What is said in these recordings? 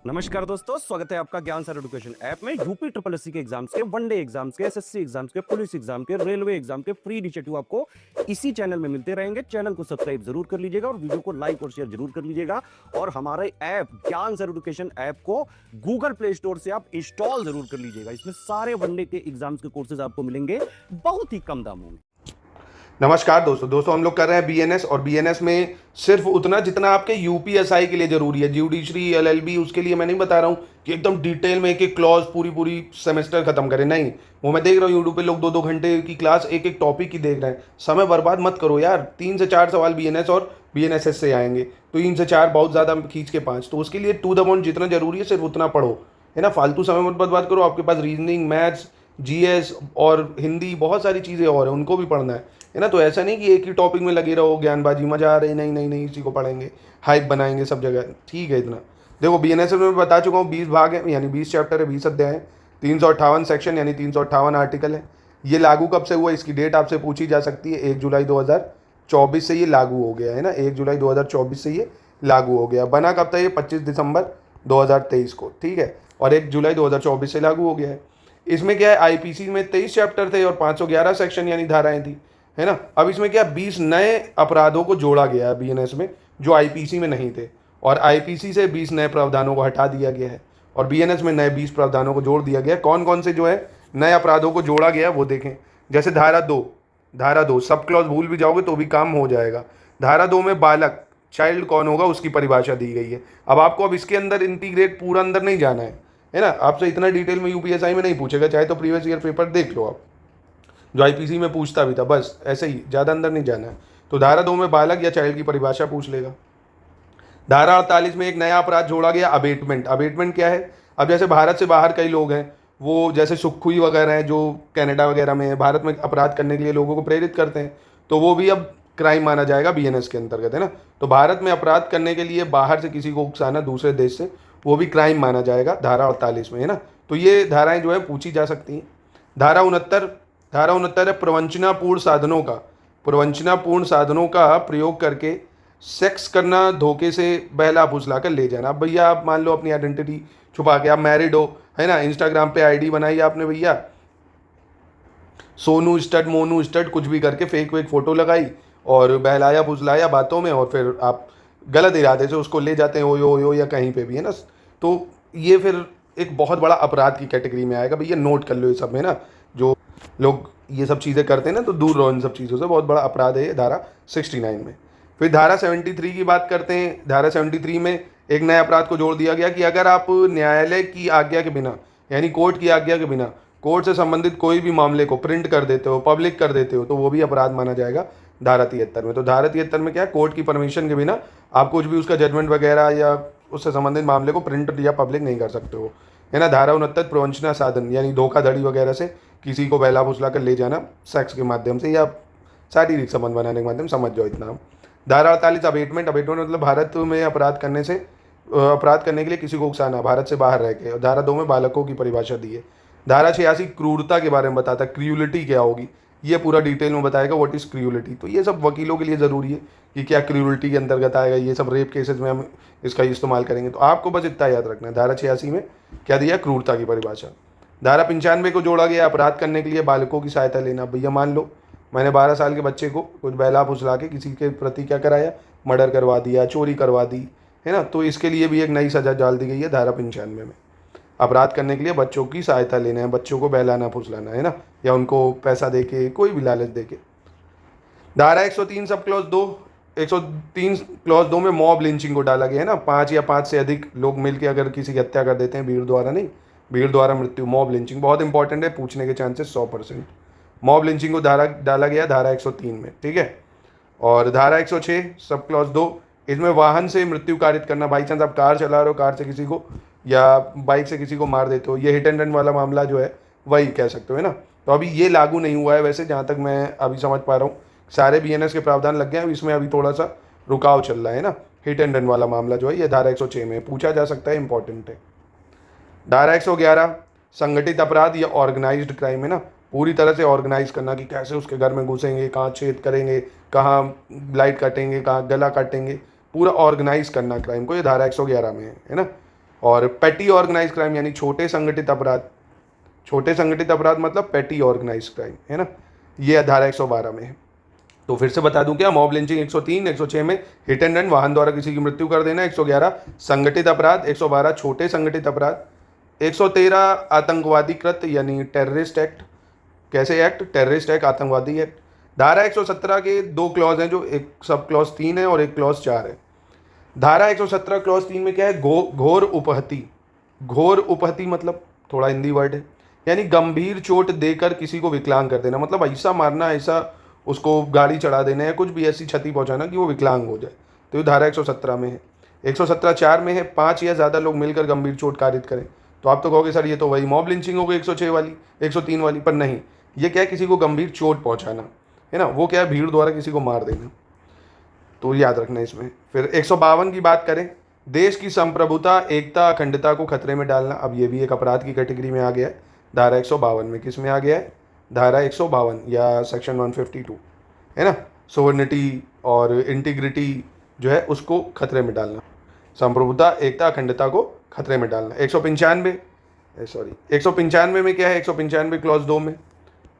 नमस्कार दोस्तों, स्वागत है आपका ज्ञान सर एजुकेशन ऐप में। यूपी ट्रिपल एससी के एग्जाम्स के, वनडे एग्जाम्स के, एसएससी एग्जाम्स के, पुलिस एग्जाम के, रेलवे एग्जाम के फ्री इनिशिएटिव आपको इसी चैनल में मिलते रहेंगे। चैनल को सब्सक्राइब जरूर कर लीजिएगा और वीडियो को लाइक और शेयर जरूर कर लीजिएगा। और हमारे ऐप ज्ञान सर एजुकेशन ऐप को गूगल प्ले स्टोर से आप इंस्टॉल जरूर कर लीजिएगा। इसमें सारे वनडे के एग्जाम्स के कोर्सेज आपको मिलेंगे बहुत ही कम दामों में। नमस्कार दोस्तों हम लोग कर रहे हैं बीएनएस और बीएनएस में सिर्फ उतना जितना आपके यूपीएसआई के लिए जरूरी है। जुडिशरी एलएलबी उसके लिए मैं नहीं बता रहा हूँ कि एकदम डिटेल में एक एक क्लॉज पूरी सेमेस्टर खत्म करें। नहीं, वो मैं देख रहा हूँ यूट्यूब पे लोग 2-2 घंटे की क्लास एक एक टॉपिक की देख रहे हैं। समय बर्बाद मत करो यार। 3 से 4 सवाल बीएनएस और बीएनएसएस से आएंगे, तो 3 से 4 बहुत ज़्यादा, खींच के 5। तो उसके लिए टू द पॉइंट जितना जरूरी है सिर्फ उतना पढ़ो, है ना। फालतू समय मत बर्बाद करो। आपके पास रीजनिंग, मैथ्स, जीएस और हिंदी बहुत सारी चीज़ें और हैं, उनको भी पढ़ना है ना। तो ऐसा नहीं कि एक ही टॉपिक में लगे रहो, ज्ञानबाजी, मजा आ रही, नहीं नहीं नहीं इसी को पढ़ेंगे, हाइप बनाएंगे सब जगह। ठीक है, इतना देखो। बीएनएस में मैं बता चुका हूँ 20 भाग है, यानी 20 चैप्टर है, 20 अध्याय है, 358 सेक्शन यानी 358 आर्टिकल है। ये लागू कब से हुआ, इसकी डेट आपसे पूछी जा सकती है। 1 जुलाई 2024 से ये लागू हो गया है ना। 1 जुलाई 2024 से ये लागू हो गया। बना कब था ये? 25 दिसंबर 2023 को, ठीक है। और 1 जुलाई 2024 से लागू हो गया है। इसमें क्या है, आईपीसी में 23 चैप्टर थे और 511 सेक्शन यानी धाराएं थी, है ना। अब इसमें क्या 20 नए अपराधों को जोड़ा गया है बीएनएस में, जो आईपीसी में नहीं थे। और आईपीसी से 20 नए प्रावधानों को हटा दिया गया है और बीएनएस में नए 20 प्रावधानों को जोड़ दिया गया है। कौन कौन से जो है नए अपराधों को जोड़ा गया वो देखें। जैसे धारा 2 सब क्लॉज भूल भी जाओगे तो भी काम हो जाएगा। धारा 2 में बालक, चाइल्ड कौन होगा उसकी परिभाषा दी गई है। अब इसके अंदर इंटीग्रेट पूरा अंदर नहीं जाना है ना। आपसे इतना डिटेल में यूपीएसआई में नहीं पूछेगा, चाहे तो प्रीवियस ईयर पेपर देख लो आप, जो आईपीसी में पूछता भी था। बस ऐसे ही, ज़्यादा अंदर नहीं जाना है। तो धारा 2 में बालक या चाइल्ड की परिभाषा पूछ लेगा। धारा 48 में एक नया अपराध जोड़ा गया, अबेटमेंट। अबेटमेंट क्या है? अब जैसे भारत से बाहर कई लोग हैं, वो जैसे सुखुई वगैरह हैं जो कनाडा वगैरह में है, भारत में अपराध करने के लिए लोगों को प्रेरित करते हैं, तो वो भी अब क्राइम माना जाएगा बीएनएस के अंतर्गत, है ना। तो भारत में अपराध करने के लिए बाहर से किसी को उकसाना दूसरे देश से, वो भी क्राइम माना जाएगा धारा 48 में, है ना। तो ये धाराएं जो है पूछी जा सकती हैं। धारा 69 है प्रवंचनापूर्ण साधनों का प्रयोग करके सेक्स करना, धोखे से बहला फुसला कर ले जाना। अब भैया आप मान लो अपनी आइडेंटिटी छुपा के आप मैरिड हो, है ना, इंस्टाग्राम पे आईडी बनाई आपने भैया, सोनू स्टड, मोनू स्टड, कुछ भी करके फेक फोटो लगाई और बहलाया फुसलाया बातों में, और फिर आप गलत इरादे से उसको ले जाते हैं ओ या कहीं पे भी, है ना। तो ये फिर एक बहुत बड़ा अपराध की कैटेगरी में आएगा भैया, नोट कर लो ये सब, है ना। जो लोग ये सब चीज़ें करते हैं ना, तो दूर रहो इन सब चीज़ों से, बहुत बड़ा अपराध है ये धारा 69 में। फिर धारा 73 की बात करते हैं। धारा 73 में एक नए अपराध को जोड़ दिया गया कि अगर आप न्यायालय की आज्ञा के बिना, यानी कोर्ट की आज्ञा के बिना, कोर्ट से संबंधित कोई भी मामले को प्रिंट कर देते हो, पब्लिक कर देते हो, तो वो भी अपराध माना जाएगा धारा 73 में। तो धारा 73 में क्या है, कोर्ट की परमिशन के बिना आप कुछ भी उसका जजमेंट वगैरह या उससे संबंधित मामले को प्रिंट या पब्लिक नहीं कर सकते हो, है ना। धारा 69 प्रवंचना साधन, यानी धोखाधड़ी वगैरह से किसी को बहला फुसला कर ले जाना, सेक्स के माध्यम से या शारीरिक संबंध बनाने के माध्यम, समझ जाओ इतना। धारा 48 अबेटमेंट मतलब भारत में अपराध करने के लिए किसी को उकसाना, भारत से बाहर रह के। और धारा 2 में बालकों की परिभाषा दी है। धारा 86 क्रूरता के बारे में बताता है, क्रूलिटी क्या होगी ये पूरा डिटेल में बताएगा, व्हाट इज क्रूलिटी। तो ये सब वकीलों के लिए ज़रूरी है कि क्या क्रूलिटी के अंतर्गत आएगा। ये सब रेप केसेस में हम इसका इस्तेमाल करेंगे, तो आपको बस इतना याद रखना है। धारा 86 में क्या दिया, क्रूरता की परिभाषा। धारा 95 को जोड़ा गया, अपराध करने के लिए बालकों की सहायता लेना। भैया मान लो मैंने 12 साल के बच्चे को कुछ बहला फुसला के किसी के प्रति क्या कराया, मर्डर करवा दिया, चोरी करवा दी, है ना। तो इसके लिए भी एक नई सजा डाल दी गई है धारा 95 में। अपराध करने के लिए बच्चों की सहायता लेना है, बच्चों को बहलाना फुसलाना, है ना, या उनको पैसा देके, कोई भी लालच देके। धारा 103 सब क्लॉज 2, 103 क्लॉज 2 में मॉब लिंचिंग को डाला गया है ना। 5 या 5 से अधिक लोग मिलकर अगर किसी की हत्या कर देते हैं, भीड़ द्वारा नहीं, भीड़ द्वारा मृत्यु, मॉब लिंचिंग बहुत इंपॉर्टेंट है, पूछने के चांसेस 100%। मॉब लिंचिंग को डाला गया धारा 103 में, ठीक है। और धारा 106 सब क्लॉज 2, इसमें वाहन से मृत्यु कारित करना। बाई चांस आप कार चला रहे हो, कार से किसी को या बाइक से किसी को मार देते हो, ये हिट एंड रन वाला मामला जो है वही कह सकते हो, है ना। तो अभी ये लागू नहीं हुआ है वैसे, जहाँ तक मैं अभी समझ पा रहा हूँ। सारे बीएनएस के प्रावधान लग गए हैं, इसमें अभी थोड़ा सा रुकाव चल रहा है ना। हिट एंड रन वाला मामला जो है ये धारा 106 में पूछा जा सकता है, इंपॉर्टेंट है। धारा 111 संगठित अपराध या ऑर्गेनाइज्ड क्राइम, है ना। पूरी तरह से ऑर्गेनाइज करना कि कैसे उसके घर में घुसेंगे, कहाँ छेद करेंगे, कहाँ लाइट काटेंगे, कहाँ गला काटेंगे, पूरा ऑर्गेनाइज करना क्राइम को, ये धारा 111 में है ना। और पेटी ऑर्गेनाइज क्राइम यानी छोटे संगठित अपराध, छोटे संगठित अपराध मतलब पेटी ऑर्गेनाइज क्राइम, है ना, ये धारा 112 में है। तो फिर से बता दूं क्या, मॉब लिंचिंग 103, 106 में हिट एंड रन वाहन द्वारा किसी की मृत्यु कर देना, 111 संगठित अपराध, 112 छोटे संगठित अपराध, 113 आतंकवादी कृत्य यानी टेररिस्ट एक्ट। कैसे एक्ट? टेररिस्ट एक्ट, आतंकवादी एक्ट। धारा 117 के दो क्लॉज हैं, जो एक सब क्लॉज 3 है और एक क्लॉज 4 है। धारा 117 क्लॉज 3 में क्या है? घोर उपहति। घोर उपहति मतलब थोड़ा हिंदी वर्ड है, यानी गंभीर चोट देकर किसी को विकलांग कर देना, मतलब ऐसा मारना, ऐसा उसको गाड़ी चढ़ा देना या कुछ भी ऐसी क्षति पहुंचाना कि वो विकलांग हो जाए। तो ये धारा 117 में है। 117(4) में है 5 या ज़्यादा लोग मिलकर गंभीर चोट कारित करें। तो आप तो कहोगे सर ये तो वही मॉब लिंचिंग हो गई 106 वाली, 103 वाली, पर नहीं, ये क्या है? किसी को गंभीर चोट पहुंचाना, है ना, वो क्या है? भीड़ द्वारा किसी को मार देना। तो याद रखना इसमें। फिर 152 की बात करें, देश की संप्रभुता, एकता, अखंडता को खतरे में डालना। अब ये भी एक अपराध की कैटेगरी में आ गया है, धारा 152 में। किस में आ गया है? धारा 152 या सेक्शन 152, है ना, सोवर्निटी और इंटीग्रिटी जो है उसको खतरे में डालना, संप्रभुता, एकता, अखंडता को खतरे में डालना। 195 में क्या है? 195 क्लॉज 2 में,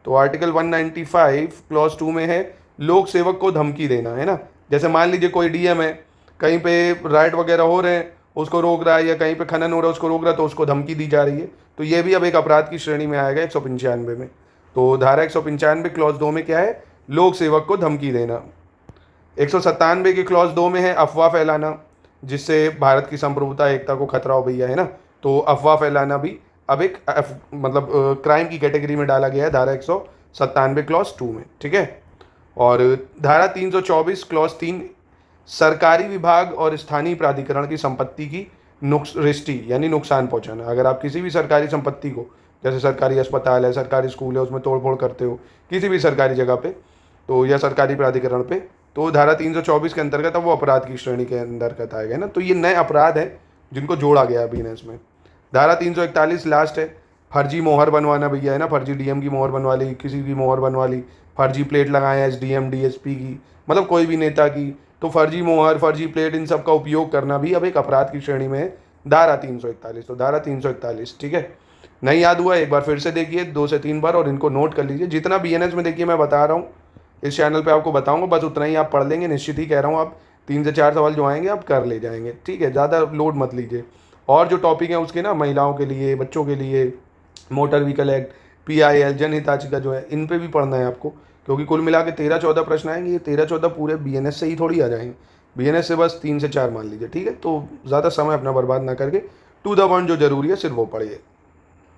तो आर्टिकल 195 क्लॉज 2 में है लोक सेवक को धमकी देना, है ना। जैसे मान लीजिए कोई डीएम है, कहीं पे राइट वगैरह हो रहे हैं, उसको रोक रहा है, या कहीं पे खनन हो रहा है उसको रोक रहा है, तो उसको धमकी दी जा रही है, तो ये भी अब एक अपराध की श्रेणी में आएगा 195 में। तो धारा 195 क्लॉज 2 में क्या है? लोक सेवक को धमकी देना। 197 के क्लॉज 2 में है अफवाह फैलाना, जिससे भारत की संप्रभुता, एकता को खतरा हो भैया, है ना। तो अफवाह फैलाना भी अब एक मतलब क्राइम की कैटेगरी में डाला गया है धारा 197 क्लॉज 2 में, ठीक है। और धारा 324 क्लॉज 3, सरकारी विभाग और स्थानीय प्राधिकरण की संपत्ति की रिष्टि यानी नुकसान पहुंचाना। अगर आप किसी भी सरकारी संपत्ति को, जैसे सरकारी अस्पताल है, सरकारी स्कूल है, उसमें तोड़फोड़ करते हो किसी भी सरकारी जगह पे, तो या सरकारी प्राधिकरण पे, तो धारा 324 के अंतर्गत अब वो अपराध की श्रेणी के अंतर्गत आएगा ना। तो ये नए अपराध है जिनको जोड़ा गया अभी ने इसमें। धारा 341 लास्ट है, फर्जी मोहर बनवाना भैया, है ना, फर्जी डीएम की मोहर बनवा ली, किसी की मोहर बनवा ली, फर्जी प्लेट लगाए एसडीएम डीएसपी की, मतलब कोई भी नेता की, तो फर्जी मोहर, फर्जी प्लेट, इन सब का उपयोग करना भी अब एक अपराध की श्रेणी में है, धारा 341। तो धारा 341, ठीक है। नहीं याद हुआ एक बार फिर से देखिए 2 से 3 बार, और इनको नोट कर लीजिए। जितना बीएनएस में देखिए मैं बता रहा हूँ इस चैनल पे आपको बताऊंगा, बस उतना ही आप पढ़ लेंगे, निश्चित ही कह रहा हूँ। आप 3 से 4 सवाल जो आएंगे आप कर ले जाएंगे, ठीक है, ज़्यादा लोड मत लीजिए। और जो टॉपिक है उसके ना, महिलाओं के लिए, बच्चों के लिए, मोटर व्हीकल एक्ट, पीआईएल, जनहित याचिका जो है, इन पे भी पढ़ना है आपको, क्योंकि कुल मिला के 13-14 प्रश्न आएंगे। ये 13-14 पूरे बीएनएस से ही थोड़ी आ जाएंगे, बीएनएस से बस 3 से 4 मान लीजिए, ठीक है। तो ज़्यादा समय अपना बर्बाद ना करके टू द पॉइंट जो जरूरी है सिर्फ वो पढ़िए।